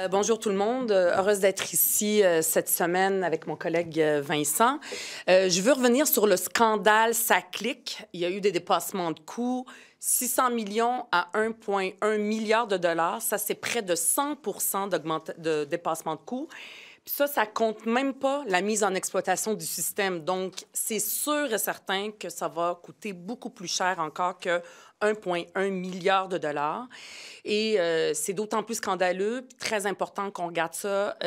Bonjour tout le monde. Heureuse d'être ici cette semaine avec mon collègue Vincent. Je veux revenir sur le scandale SACLIC. Il y a eu des dépassements de coûts, 600 millions à 1,1 milliard de dollars. Ça, c'est près de 100 de dépassement de coûts. Puis ça compte même pas la mise en exploitation du système. Donc, c'est sûr et certain que ça va coûter beaucoup plus cher encore que 1,1 milliard de dollars. Et c'est d'autant plus scandaleux, très important qu'on regarde ça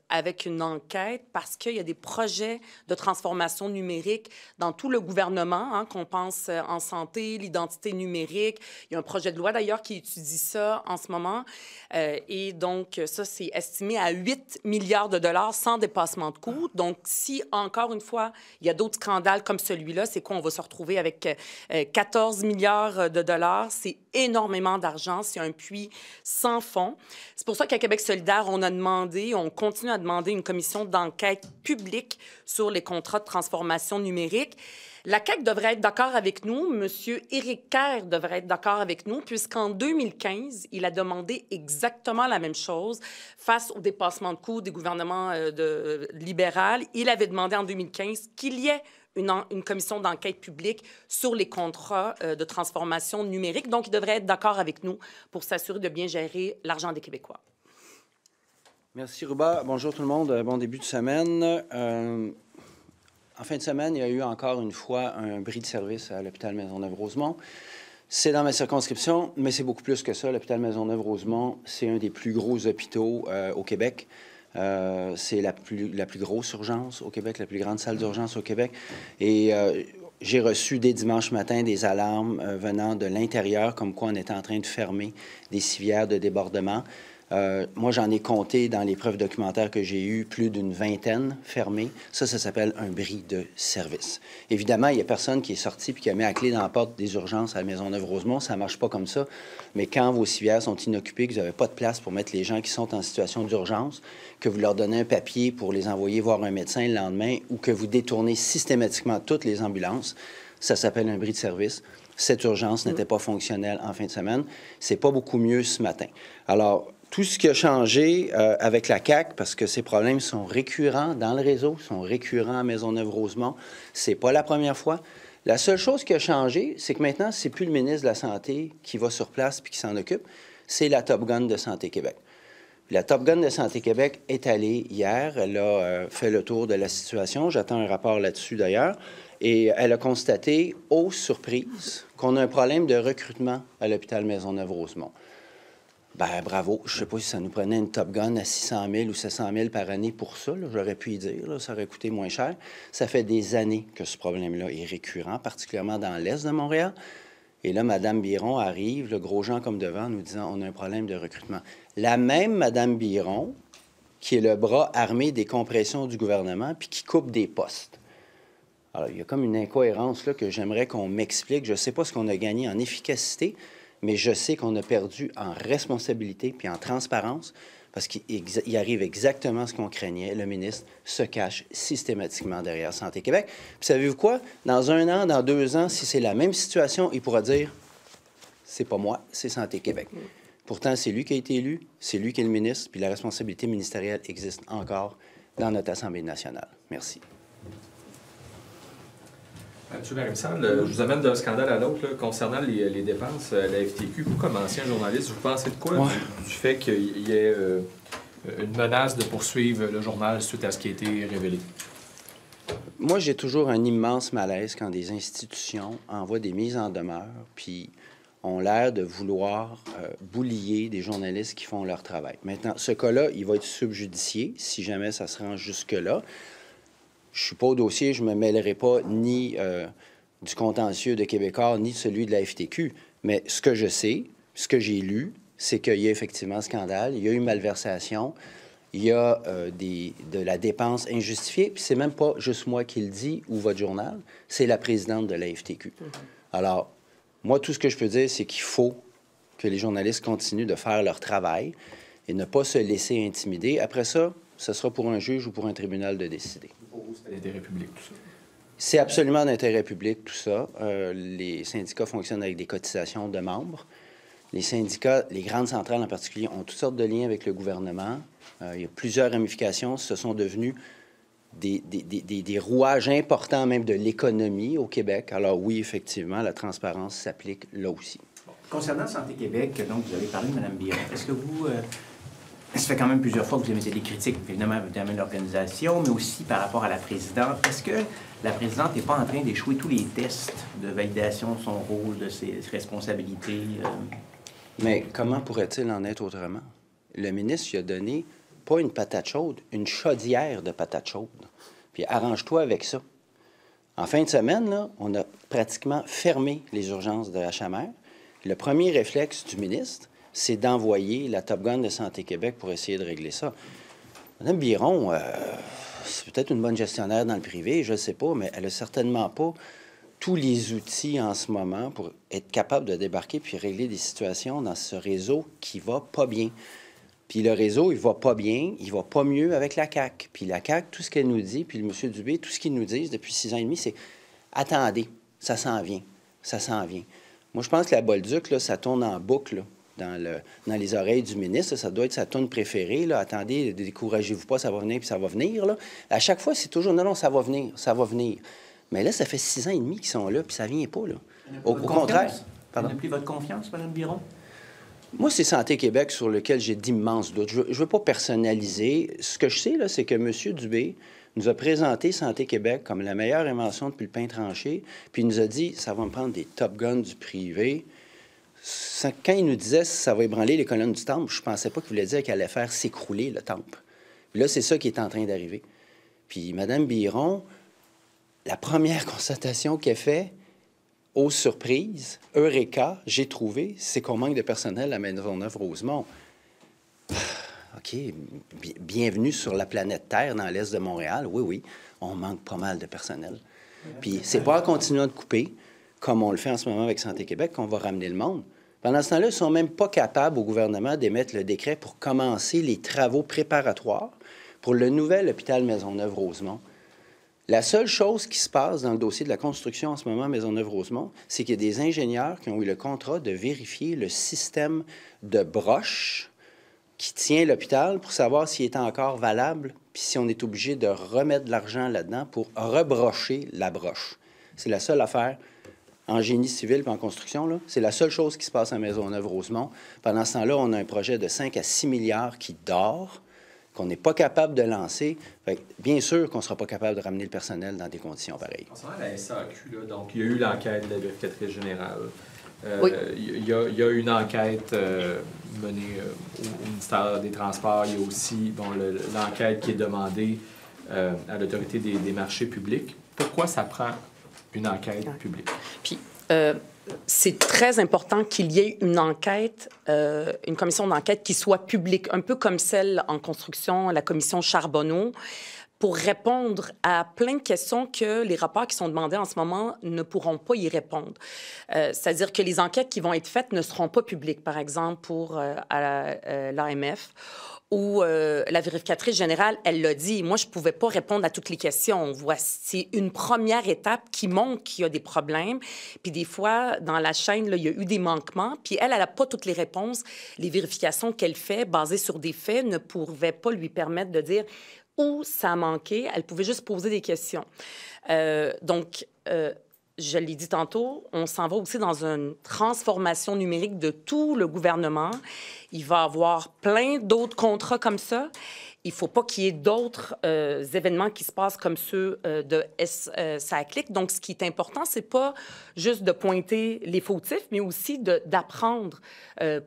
avec une enquête parce qu'il y a des projets de transformation numérique dans tout le gouvernement, hein, qu'on pense en santé, l'identité numérique. Il y a un projet de loi d'ailleurs qui étudie ça en ce moment. Et donc, ça, c'est estimé à 8 milliards de dollars sans dépassement de coûts. Donc, si, encore une fois, il y a d'autres scandales comme celui-là, c'est quoi? On va se retrouver avec 14 milliards de dollars. C'est énormément d'argent. C'est un puits sans fond. C'est pour ça qu'à Québec solidaire, on a demandé, on continue à demander une commission d'enquête publique sur les contrats de transformation numérique. La CAQ devrait être d'accord avec nous. Monsieur Éric Kerr devrait être d'accord avec nous, puisqu'en 2015, il a demandé exactement la même chose face au dépassement de coûts des gouvernements libéral. Il avait demandé en 2015 qu'il y ait une commission d'enquête publique sur les contrats de transformation numérique. Donc, il devrait être d'accord avec nous pour s'assurer de bien gérer l'argent des Québécois. Merci, Rouba. Bonjour tout le monde. Bon début de semaine. En fin de semaine, il y a eu encore une fois un bris de service à l'hôpital Maisonneuve-Rosemont. C'est dans ma circonscription, mais c'est beaucoup plus que ça. L'hôpital Maisonneuve-Rosemont, c'est un des plus gros hôpitaux au Québec. C'est la plus grosse urgence au Québec, la plus grande salle d'urgence au Québec. Et j'ai reçu dès dimanche matin des alarmes venant de l'intérieur, comme quoi on était en train de fermer des civières de débordement. Moi, j'en ai compté dans les preuves documentaires que j'ai eues plus d'une vingtaine fermées. Ça s'appelle un bris de service. Évidemment, il n'y a personne qui est sorti et qui a mis la clé dans la porte des urgences à Maisonneuve-Rosemont. Ça ne marche pas comme ça. Mais quand vos civières sont inoccupées, que vous n'avez pas de place pour mettre les gens qui sont en situation d'urgence, que vous leur donnez un papier pour les envoyer voir un médecin le lendemain ou que vous détournez systématiquement toutes les ambulances, ça s'appelle un bris de service. Cette urgence n'était pas fonctionnelle en fin de semaine. C'est pas beaucoup mieux ce matin. Alors, tout ce qui a changé avec la CAQ, parce que ces problèmes sont récurrents dans le réseau, sont récurrents à Maisonneuve-Rosemont, c'est pas la première fois. La seule chose qui a changé, c'est que maintenant, c'est plus le ministre de la Santé qui va sur place puis qui s'en occupe, c'est la Top Gun de Santé Québec. La Top Gun de Santé Québec est allée hier, elle a fait le tour de la situation, j'attends un rapport là-dessus d'ailleurs, et elle a constaté, aux surprises, qu'on a un problème de recrutement à l'hôpital Maisonneuve-Rosemont. Bien, bravo. Je ne sais pas si ça nous prenait une Top Gun à 600 000 ou 700 000 par année pour ça. J'aurais pu y dire. Là, ça aurait coûté moins cher. Ça fait des années que ce problème-là est récurrent, particulièrement dans l'est de Montréal. Et là, Mme Biron arrive, le gros Jean comme devant, nous disant on a un problème de recrutement. La même Mme Biron, qui est le bras armé des compressions du gouvernement, puis qui coupe des postes. Alors, il y a comme une incohérence là que j'aimerais qu'on m'explique. Je ne sais pas ce qu'on a gagné en efficacité, mais je sais qu'on a perdu en responsabilité puis en transparence parce qu'il arrive exactement ce qu'on craignait. Le ministre se cache systématiquement derrière Santé Québec. Puis savez-vous quoi? Dans 1 an, dans 2 ans, si c'est la même situation, il pourra dire « c'est pas moi, c'est Santé Québec ». Pourtant, c'est lui qui a été élu, c'est lui qui est le ministre, puis la responsabilité ministérielle existe encore dans notre Assemblée nationale. Merci. M. Marimsal, je vous amène d'un scandale à l'autre concernant les dépenses à la FTQ. Vous, comme ancien journaliste, vous pensez de quoi du fait qu'il y ait une menace de poursuivre le journal suite à ce qui a été révélé? Moi, j'ai toujours un immense malaise quand des institutions envoient des mises en demeure puis ont l'air de vouloir boulier des journalistes qui font leur travail. Maintenant, ce cas-là, il va être subjudicié si jamais ça se rend jusque-là. Je ne suis pas au dossier, je ne me mêlerai pas ni du contentieux de Québécois, ni de celui de la FTQ. Mais ce que je sais, ce que j'ai lu, c'est qu'il y a effectivement un scandale, il y a eu malversation, il y a de la dépense injustifiée, puis c'est même pas juste moi qui le dis ou votre journal, c'est la présidente de la FTQ. Alors, moi, tout ce que je peux dire, c'est qu'il faut que les journalistes continuent de faire leur travail et ne pas se laisser intimider. Après ça, ce sera pour un juge ou pour un tribunal de décider. Pour vous, c'est d'intérêt public, tout ça? C'est absolument d'intérêt public, tout ça. Les syndicats fonctionnent avec des cotisations de membres Les syndicats, les grandes centrales en particulier, ont toutes sortes de liens avec le gouvernement. Il y a plusieurs ramifications. Ce sont devenus des rouages importants même de l'économie au Québec. Alors oui, effectivement, la transparence s'applique là aussi. Concernant Santé Québec, donc vous avez parlé de Mme Biron. Est-ce que vous... ça fait quand même plusieurs fois que vous émettez des critiques, évidemment, de l'organisation, mais aussi par rapport à la présidente. Est-ce que la présidente n'est pas en train d'échouer tous les tests de validation de son rôle, de ses responsabilités? Mais comment pourrait-il en être autrement? Le ministre lui a donné pas une patate chaude, une chaudière de patates chaudes. Puis arrange-toi avec ça. En fin de semaine, là, on a pratiquement fermé les urgences de HMR. Le premier réflexe du ministre, c'est d'envoyer la Top Gun de Santé Québec pour essayer de régler ça. Mme Biron, c'est peut-être une bonne gestionnaire dans le privé, je ne sais pas, mais elle n'a certainement pas tous les outils en ce moment pour être capable de débarquer puis régler des situations dans ce réseau qui va pas bien. Puis le réseau, il va pas bien, il va pas mieux avec la CAQ. Puis la CAQ, tout ce qu'elle nous dit, puis le M. Dubé, tout ce qu'ils nous disent depuis 6 ans et demi, c'est « Attendez, ça s'en vient, ça s'en vient ». Moi, je pense que la Bolduc, là, ça tourne en boucle là, dans les oreilles du ministre. Ça doit être sa tourne préférée. Là. Attendez, découragez-vous pas, ça va venir, puis ça va venir. Là. À chaque fois, c'est toujours « Non, non, ça va venir, ça va venir ». Mais là, ça fait 6 ans et demi qu'ils sont là, puis ça vient pas, là. Au contraire. Pardon? Vous n'avez plus votre confiance, Mme Biron? Moi, c'est Santé Québec sur lequel j'ai d'immenses doutes. Je ne veux pas personnaliser. Ce que je sais, là, c'est que M. Dubé nous a présenté Santé Québec comme la meilleure invention depuis le pain tranché, puis il nous a dit « ça va me prendre des Top Guns du privé ». Quand il nous disait « ça va ébranler les colonnes du temple », je ne pensais pas qu'il voulait dire qu'elle allait faire s'écrouler le temple. Puis là, c'est ça qui est en train d'arriver. Puis Mme Biron, la première constatation qu'elle fait, aux surprises, Eureka, j'ai trouvé, c'est qu'on manque de personnel à Maisonneuve-Rosemont. OK, bienvenue sur la planète Terre, dans l'est de Montréal. Oui, oui, on manque pas mal de personnel. Puis c'est pas en continuant de couper, comme on le fait en ce moment avec Santé Québec, qu'on va ramener le monde. Pendant ce temps-là, ils sont même pas capables au gouvernement d'émettre le décret pour commencer les travaux préparatoires pour le nouvel hôpital Maisonneuve-Rosemont. La seule chose qui se passe dans le dossier de la construction en ce moment à Maisonneuve-Rosemont, c'est qu'il y a des ingénieurs qui ont eu le contrat de vérifier le système de broche qui tient l'hôpital pour savoir s'il est encore valable, puis si on est obligé de remettre de l'argent là-dedans pour rebrocher la broche. C'est la seule affaire en génie civil et en construction. Là. C'est la seule chose qui se passe à Maisonneuve-Rosemont. Pendant ce temps-là, on a un projet de 5 à 6 milliards qui dort, qu'on n'est pas capable de lancer. Fait que, bien sûr qu'on ne sera pas capable de ramener le personnel dans des conditions pareilles. Concernant la SAQ, là, donc il y a eu l'enquête de la vérificatrice générale. Oui. Il y a une enquête menée au ministère des Transports. Il y a aussi l'enquête qui est demandée à l'Autorité des marchés publics. Pourquoi ça prend une enquête publique? Puis, c'est très important qu'il y ait une enquête, une commission d'enquête qui soit publique, un peu comme celle en construction, la commission Charbonneau, pour répondre à plein de questions que les rapports qui sont demandés en ce moment ne pourront pas y répondre. C'est-à-dire que les enquêtes qui vont être faites ne seront pas publiques, par exemple pour l'AMF, où la vérificatrice générale, elle l'a dit, moi, je ne pouvais pas répondre à toutes les questions. Voici une première étape qui montre qu'il y a des problèmes. Puis des fois, dans la chaîne, là, il y a eu des manquements. Puis elle n'a pas toutes les réponses. Les vérifications qu'elle fait, basées sur des faits, ne pouvaient pas lui permettre de dire où ça a manqué. Elle pouvait juste poser des questions. Donc, je l'ai dit tantôt, on s'en va aussi dans une transformation numérique de tout le gouvernement. Il va y avoir plein d'autres contrats comme ça. Il ne faut pas qu'il y ait d'autres événements qui se passent comme ceux de SACLIC. Donc, ce qui est important, ce n'est pas juste de pointer les fautifs, mais aussi d'apprendre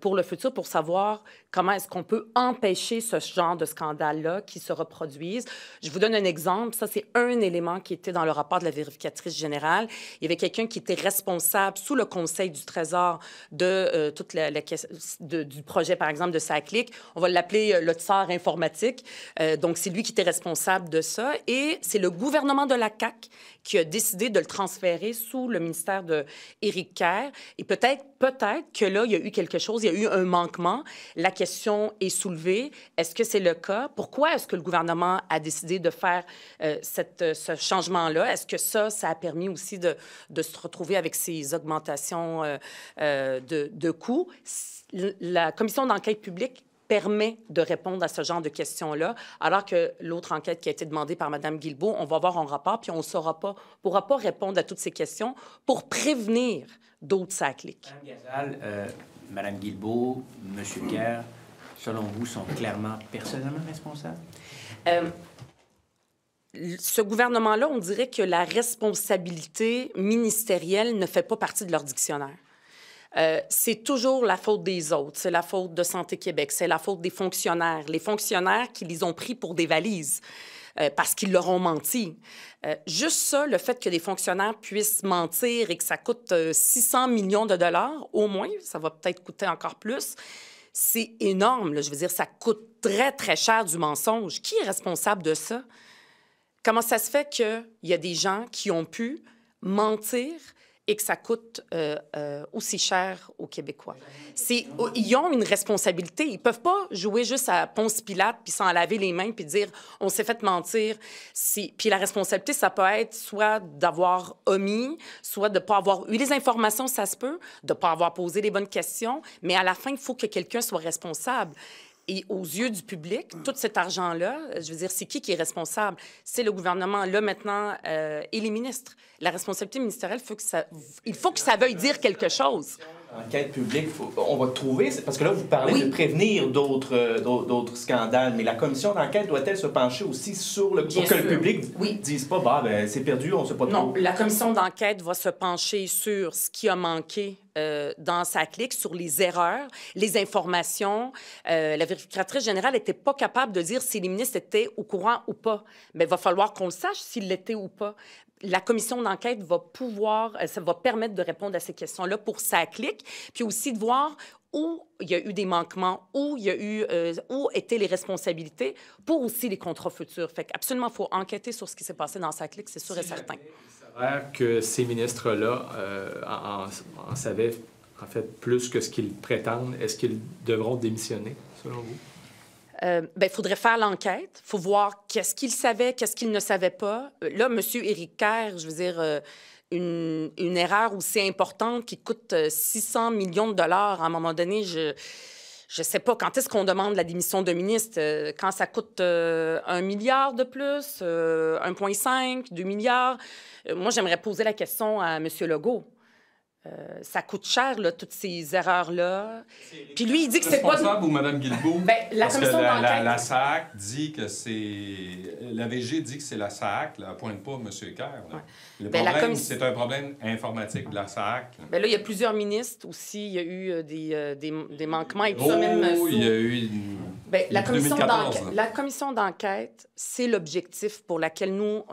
pour le futur, pour savoir comment est-ce qu'on peut empêcher ce genre de scandale-là qui se reproduisent. Je vous donne un exemple. Ça, c'est un élément qui était dans le rapport de la vérificatrice générale. Il y avait quelqu'un qui était responsable sous le Conseil du Trésor de toute du projet, par exemple, de SACLIC. On va l'appeler le tsar informatique. Donc, c'est lui qui était responsable de ça. Et c'est le gouvernement de la CAQ qui a décidé de le transférer sous le ministère d'Éric Kerr. Et peut-être peut-être que là, il y a eu quelque chose, il y a eu un manquement. La question est soulevée. Est-ce que c'est le cas? Pourquoi est-ce que le gouvernement a décidé de faire ce changement-là? Est-ce que ça a permis aussi de se retrouver avec ces augmentations de coûts? La commission d'enquête publique permet de répondre à ce genre de questions-là, alors que l'autre enquête qui a été demandée par Mme Guilbeault, on va voir un rapport, puis on ne pourra pas répondre à toutes ces questions pour prévenir d'autres sacliques. Mme Gazal, Mme Guilbeault, M. Kerr, selon vous, sont clairement personnellement responsables? Ce gouvernement-là, on dirait que la responsabilité ministérielle ne fait pas partie de leur dictionnaire. C'est toujours la faute des autres. C'est la faute de Santé Québec. C'est la faute des fonctionnaires. Les fonctionnaires qui les ont pris pour des valises parce qu'ils leur ont menti. Juste ça, le fait que des fonctionnaires puissent mentir et que ça coûte 600 millions de dollars, au moins, ça va peut-être coûter encore plus, c'est énorme. Là. Je veux dire, ça coûte très, très cher du mensonge. Qui est responsable de ça? Comment ça se fait qu'il y a des gens qui ont pu mentir et que ça coûte aussi cher aux Québécois? Ils ont une responsabilité. Ils ne peuvent pas jouer juste à Ponce Pilate puis s'en laver les mains puis dire « on s'est fait mentir ». Puis la responsabilité, ça peut être soit d'avoir omis, soit de ne pas avoir eu les informations, ça se peut, de ne pas avoir posé les bonnes questions, mais à la fin, il faut que quelqu'un soit responsable. Et aux yeux du public, tout cet argent-là, je veux dire, c'est qui est responsable? C'est le gouvernement, là, maintenant, et les ministres. La responsabilité ministérielle, il faut que ça veuille dire quelque chose. Enquête publique, on va trouver, parce que là, vous parlez de prévenir d'autres scandales, mais la commission d'enquête doit-elle se pencher aussi sur pour que le public ne dise pas, bah, ben, c'est perdu, on ne sait pas trop. Non, la commission d'enquête va se pencher sur ce qui a manqué dans sa clique, sur les erreurs, les informations. La vérificatrice générale n'était pas capable de dire si les ministres étaient au courant ou pas. Mais il va falloir qu'on le sache s'ils l'étaient ou pas. La commission d'enquête va ça va permettre de répondre à ces questions-là pour sa clique, puis aussi de voir où il y a eu des manquements, où étaient les responsabilités pour aussi les contrats futurs. Fait qu'absolument, il faut enquêter sur ce qui s'est passé dans sa clique, c'est sûr et certain. Il s'avère que ces ministres-là en savaient en fait plus que ce qu'ils prétendent. Est-ce qu'ils devront démissionner, selon vous? Il faudrait faire l'enquête. Il faut voir qu'est-ce qu'ils savaient, qu'est-ce qu'ils ne savaient pas. Là, M. Éric Kerr, je veux dire, une erreur aussi importante qui coûte 600 millions de dollars, à un moment donné, je ne sais pas quand est-ce qu'on demande la démission de ministre. Quand ça coûte 1 milliard de plus, 1,5, 2 milliards. Moi, j'aimerais poser la question à M. Legault. Ça coûte cher, là, toutes ces erreurs-là. Puis lui, il dit que c'est pas... Responsable ou Mme Guilbeault? La commission d'enquête... La SAC dit que c'est... La VG dit que c'est la SAC, elle pointe pas M. Kerr. Ouais. Le problème, c'est un problème informatique de la SAC. Là, il y a plusieurs ministres aussi. Il y a eu des manquements. Et tout ça, même il y a eu... La commission d'enquête, c'est l'objectif pour lequel nous,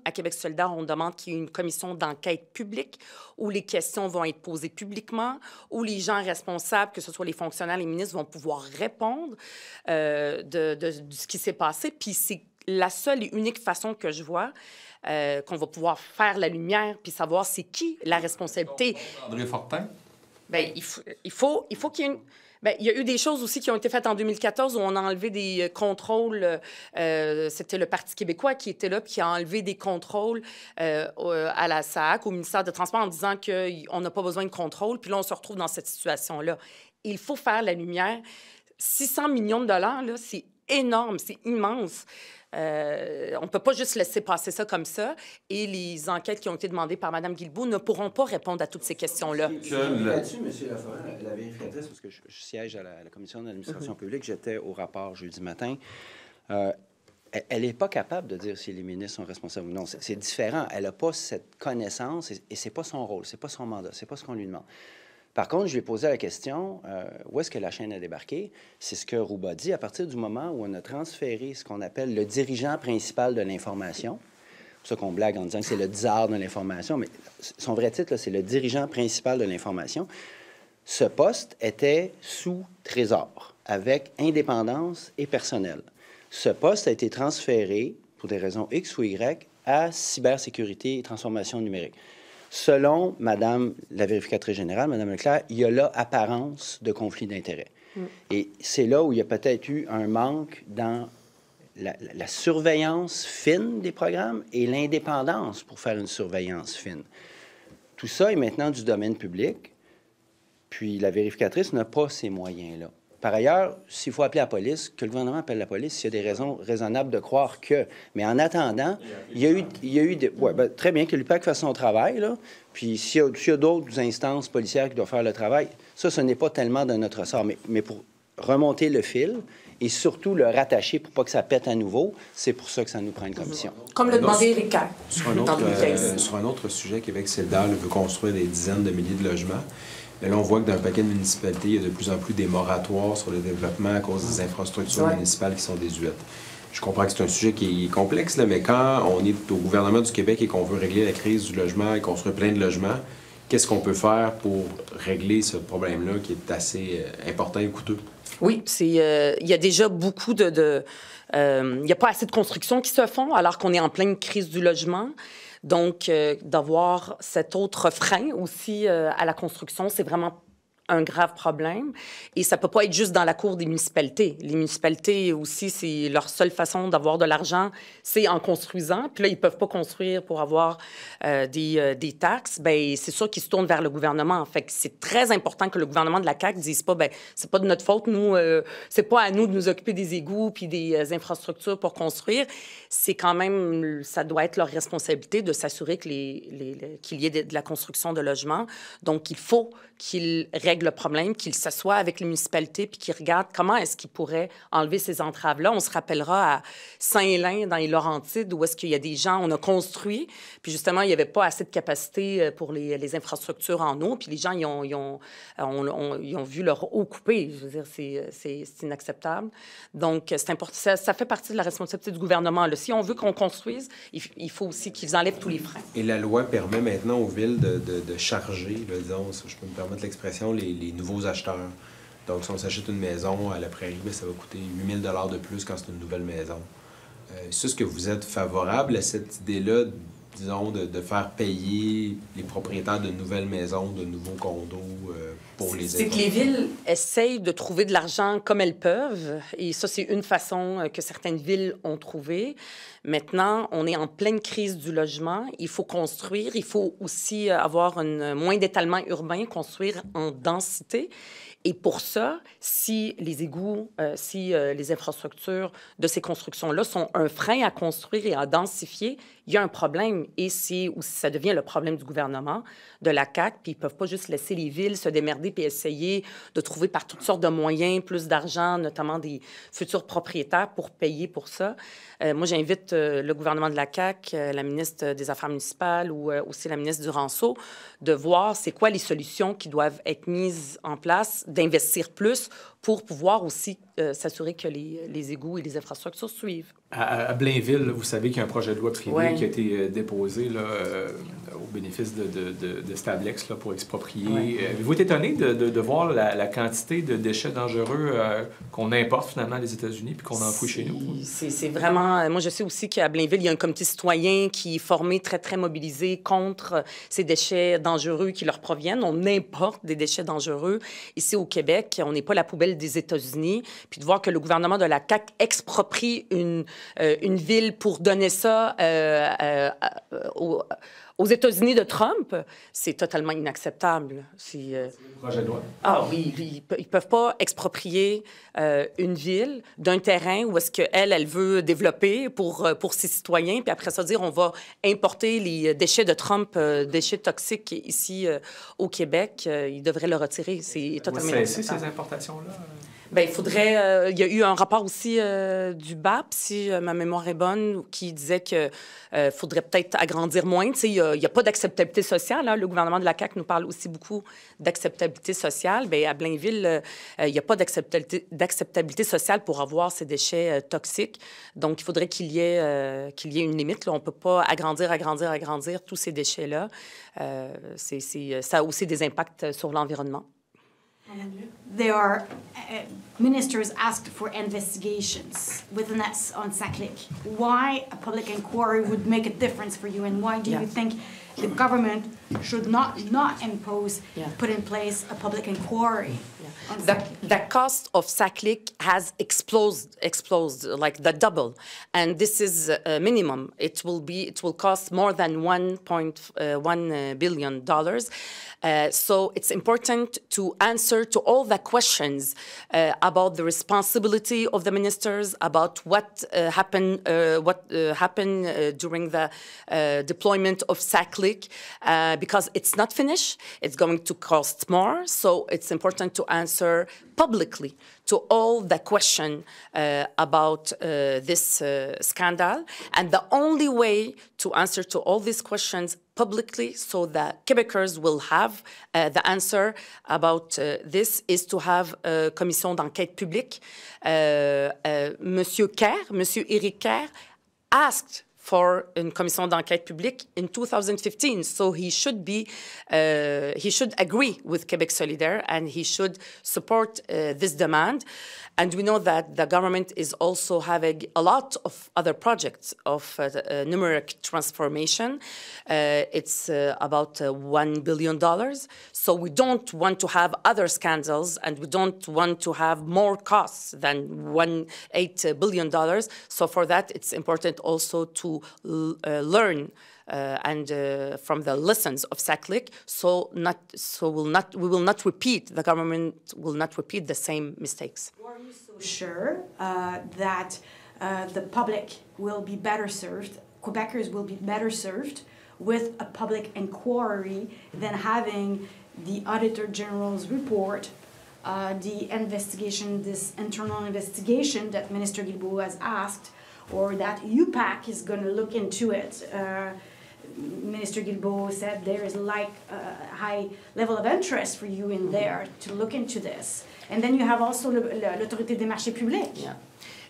à Québec solidaire, on demande qu'il y ait une commission d'enquête publique où les questions vont être posées publiquement, où les gens responsables, que ce soit les fonctionnaires, les ministres, vont pouvoir répondre de ce qui s'est passé. Puis c'est la seule et unique façon que je vois qu'on va pouvoir faire la lumière puis savoir c'est qui la responsabilité. André Fortin? Il faut qu'il y ait une... il y a eu des choses aussi qui ont été faites en 2014 où on a enlevé des contrôles. C'était le Parti québécois qui était là puis qui a enlevé des contrôles à la SAC, au ministère des Transports, en disant qu'on n'a pas besoin de contrôle. Puis là, on se retrouve dans cette situation-là. Il faut faire la lumière. 600 millions de dollars, là, c'est énorme, c'est immense. On ne peut pas juste laisser passer ça comme ça. Et les enquêtes qui ont été demandées par Mme Guilbeault ne pourront pas répondre à toutes ces questions-là. Là-dessus, M. Laforêt, la vérificatrice, parce que je siège à la Commission de l'administration publique, j'étais au rapport jeudi matin. Elle n'est pas capable de dire si les ministres sont responsables ou non. C'est différent. Elle n'a pas cette connaissance et ce n'est pas son rôle, ce n'est pas son mandat, ce n'est pas ce qu'on lui demande. Par contre, je lui ai posé la question, où est-ce que la chaîne a débarqué? C'est ce que Rouba dit, à partir du moment où on a transféré ce qu'on appelle le dirigeant principal de l'information. C'est pour ça qu'on blague en disant que c'est le tsar de l'information, mais son vrai titre, c'est le dirigeant principal de l'information. Ce poste était sous Trésor, avec indépendance et personnel. Ce poste a été transféré, pour des raisons X ou Y, à cybersécurité et transformation numérique. Selon Madame la vérificatrice générale, Madame Leclerc, il y a là apparence de conflit d'intérêts. Et c'est là où il y a peut-être eu un manque dans la surveillance fine des programmes et l'indépendance pour faire une surveillance fine. Tout ça est maintenant du domaine public, puis la vérificatrice n'a pas ces moyens-là. Par ailleurs, s'il faut appeler la police, que le gouvernement appelle la police, s'il y a des raisons raisonnables de croire que... Mais en attendant, il y a eu des... Ouais, ben, très bien que l'UPAC fasse son travail, là. Puis s'il y a d'autres instances policières qui doivent faire le travail, ça, ce n'est pas tellement de notre ressort. Mais pour remonter le fil et surtout le rattacher pour pas que ça pète à nouveau, c'est pour ça que ça nous prend une commission. Comme le demandait Éric Kerr. Sur un autre sujet, Québec solidaire veut construire des dizaines de milliers de logements. Mais là, on voit que dans un paquet de municipalités, il y a de plus en plus des moratoires sur le développement à cause des infrastructures municipales qui sont désuètes. Je comprends que c'est un sujet qui est complexe, là, mais quand on est au gouvernement du Québec et qu'on veut régler la crise du logement et construire plein de logements, qu'est-ce qu'on peut faire pour régler ce problème-là qui est assez important et coûteux? Oui, il y a déjà beaucoup il n'y a pas assez de constructions qui se font alors qu'on est en pleine crise du logement. Donc, d'avoir cet autre frein aussi à la construction, c'est vraiment un grave problème. Et ça ne peut pas être juste dans la cour des municipalités. Les municipalités aussi, c'est leur seule façon d'avoir de l'argent, c'est en construisant. Puis là, ils ne peuvent pas construire pour avoir des taxes. Bien, c'est sûr qu'ils se tournent vers le gouvernement. Fait que c'est très important que le gouvernement de la CAQ ne dise pas, bien, c'est pas de notre faute, nous, c'est pas à nous de nous occuper des égouts puis des infrastructures pour construire. C'est quand même, ça doit être leur responsabilité de s'assurer que qu'il y ait de la construction de logements. Donc, il faut qu'ils règlent le problème, qu'ils s'assoient avec les municipalités puis qu'ils regardent comment est-ce qu'ils pourraient enlever ces entraves-là. On se rappellera à Saint-Hélène, dans les Laurentides, où est-ce qu'il y a des gens, on a construit, puis justement, il n'y avait pas assez de capacité pour les infrastructures en eau, puis les gens, ils ont vu leur eau coupée. Je veux dire, c'est inacceptable. Donc, c'est important. Ça fait partie de la responsabilité du gouvernement. Là. Si on veut qu'on construise, il faut aussi qu'ils enlèvent tous les freins. Et la loi permet maintenant aux villes de charger, là, disons, je peux me permettre l'expression, les nouveaux acheteurs. Donc, si on s'achète une maison à la Prairie, bien, ça va coûter 8 000 de plus quand c'est une nouvelle maison. Est-ce que vous êtes favorable à cette idée-là, disons, de faire payer les propriétaires de nouvelles maisons, de nouveaux condos pour les C'est que les villes essayent de trouver de l'argent comme elles peuvent. Et ça, c'est une façon que certaines villes ont trouvée. Maintenant, on est en pleine crise du logement. Il faut construire. Il faut aussi avoir moins d'étalement urbain, construire en densité. Et pour ça, si les égouts, les infrastructures de ces constructions-là sont un frein à construire et à densifier, il y a un problème. Et ça devient le problème du gouvernement, de la CAQ, puis ils ne peuvent pas juste laisser les villes se démerder puis essayer de trouver par toutes sortes de moyens plus d'argent, notamment des futurs propriétaires, pour payer pour ça. Moi, j'invite le gouvernement de la CAQ, la ministre des Affaires municipales ou aussi la ministre Duranceau, de voir c'est quoi les solutions qui doivent être mises en place, d'investir plus pour pouvoir aussi s'assurer que les égouts et les infrastructures suivent. À Blainville, vous savez qu'il y a un projet de loi privé qui a été déposé là, au bénéfice de Stablex là, pour exproprier. Avez-vous été étonné de voir la quantité de déchets dangereux qu'on importe finalement des États-Unis puis qu'on enfouit chez nous? C'est vraiment... Moi, je sais aussi qu'à Blainville, il y a un comité citoyen qui est formé, très, très mobilisé contre ces déchets dangereux qui leur proviennent. On importe des déchets dangereux. Ici, au Québec, on n'est pas la poubelle des États-Unis. Puis de voir que le gouvernement de la CAQ exproprie une ville pour donner ça aux États-Unis de Trump, c'est totalement inacceptable. C'est projet de loi. Ah oui, ils peuvent pas exproprier une ville d'un terrain où est-ce qu'elle veut développer pour ses citoyens, puis après ça dire on va importer les déchets de Trump, déchets toxiques ici au Québec. Ils devraient le retirer. C'est totalement inacceptable. Ces importations-là? Bien, il faudrait... il y a eu un rapport aussi du BAP, si ma mémoire est bonne, qui disait qu'il faudrait peut-être agrandir moins. Tu sais, il n'y a pas d'acceptabilité sociale. Hein. Le gouvernement de la CAQ nous parle aussi beaucoup d'acceptabilité sociale. Bien, à Blainville, il n'y a pas d'acceptabilité sociale pour avoir ces déchets toxiques. Donc, il faudrait qu'il y ait une limite. Là. On ne peut pas agrandir tous ces déchets-là. Ça a aussi des impacts sur l'environnement. There are ministers asked for investigations within that on SACLIC. Why a public inquiry would make a difference for you, and why do you think the government should not impose, put in place a public inquiry. The cost of SACLIC has exploded like the double, and this is a minimum. It will cost more than $1.1 billion. So it's important to answer to all the questions about the responsibility of the ministers, about what happened during the deployment of SACLIC, because it's not finished. It's going to cost more, so it's important to answer publicly to all the question about this scandal. And the only way to answer to all these questions publicly so that Quebecers will have the answer about this is to have a commission d'enquête publique. Monsieur Éric Kerr asked for a commission d'enquête publique in 2015. So he should agree with Québec Solidaire and he should support this demand. And we know that the government is also having a lot of other projects of numeric transformation. It's about $1 billion. So we don't want to have other scandals and we don't want to have more costs than $8 billion. So for that, it's important also to learn from the lessons of SACLIC, we will not repeat, the government will not repeat the same mistakes. Are you so sure that the public will be better served, Quebecers will be better served with a public inquiry than having the Auditor General's report, the investigation, this internal investigation that Minister Guilbeault has asked, or that UPAC is going to look into it? Minister Guilbeault said there is like a high level of interest for you in there to look into this. And then you have also l'Autorité des marchés publics. Yeah.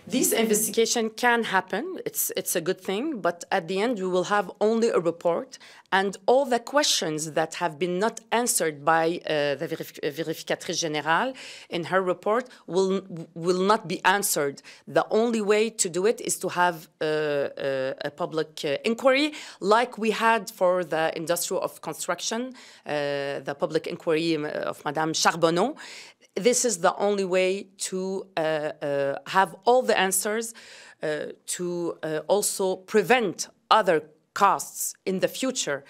This investigation can happen, it's a good thing, but at the end we will have only a report and all the questions that have been not answered by the Vérificatrice Générale in her report will not be answered. The only way to do it is to have a public inquiry like we had for the industry of construction, the public inquiry of Madame Charbonneau. This is the only way to have all the answers to also prevent other costs in the future.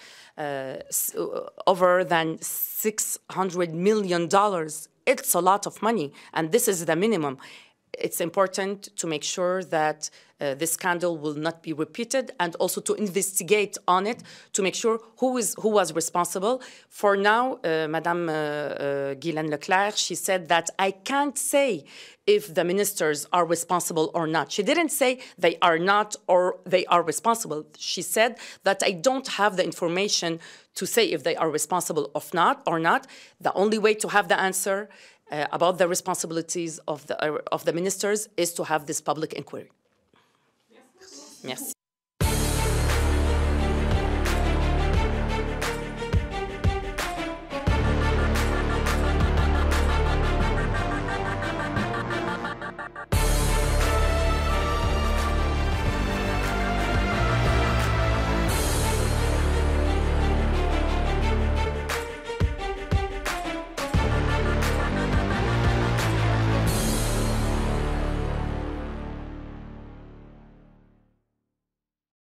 Over than $600 million. It's a lot of money, and this is the minimum. It's important to make sure that this scandal will not be repeated and also to investigate on it to make sure who was responsible. For now, Madame Guylaine Leclerc, she said that I can't say if the ministers are responsible or not. She didn't say they are not or they are responsible. She said that I don't have the information to say if they are responsible or not. The only way to have the answer about the responsibilities of the ministers is to have this public inquiry. Merci.